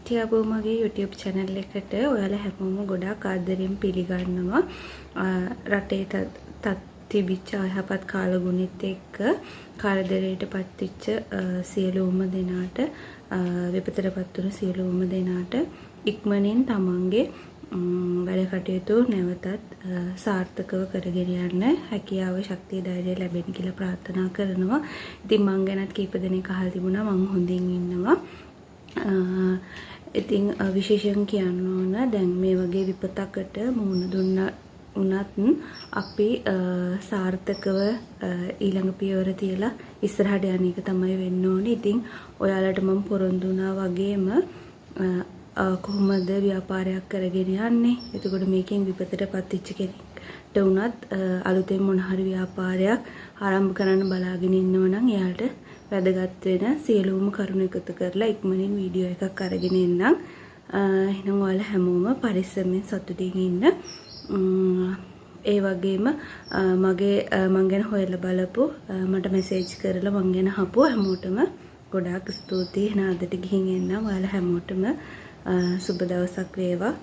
තියාපු මගේ YouTube channel එකට ඔයාලා හැමෝම ගොඩාක් ආදරෙන් පිළිගන්නවා. රටේට තිබිච්ච අයහපත් කාලගුණෙත් එක්ක කාලදරයටපත් වෙච්ච සියලුම දෙනාට විපතටපත් වුණු සියලුම දෙනාට ඉක්මනින් තමන්ගේ වැඩ කටයුතු නැවතත් සාර්ථකව කරගෙන යන්න හැකියාව ශක්තිය ධෛර්යය ලැබෙන්න කියලා ප්‍රාර්ථනා කරනවා. ඉතින් මං ගැනත් කීප දෙනෙක් අහලා තිබුණා මං හොඳින් ඉන්නවා. ඉතින් විශේෂයෙන් කියන්න ඕන දැන් මේ වගේ විපතකට මුහුණ දුන්න උනත් අපි සාර්ථකව ඊළඟ පියවර තියලා ඉස්සරහට යන එක තමයි වෙන්න ඕනේ. ඉතින් ඔයාලට මම පොරොන්දු වුණා වගේම කොහොමද ව්‍යාපාරයක් කරගෙන යන්නේ? එතකොට මේකෙන් විපතටපත් වෙච්ච කෙනෙක්ට උනත් අලුතෙන් මොන හරි ව්‍යාපාරයක් ආරම්භ කරන්න බලාගෙන ඉන්නව නම් එයාට වැදගත් වෙන සියලුම කරුණු එකතු කරලා ඉක්මනින් වීඩියෝ එකක් අරගෙන එන්නම්. එහෙනම් ඔයාලා හැමෝම පරිස්සමෙන් සතුටින් ඉන්න. ඒ වගේම මගේ මං ගැන හොයලා බලපු මට මැසේජ් කරලා මං ගැන අහපු හැමෝටම ගොඩාක් ස්තුතියි. එහෙනම් අදට ගිහින් එන්නම්. ඔයාලා හැමෝටම සුබ දවසක් වේවා.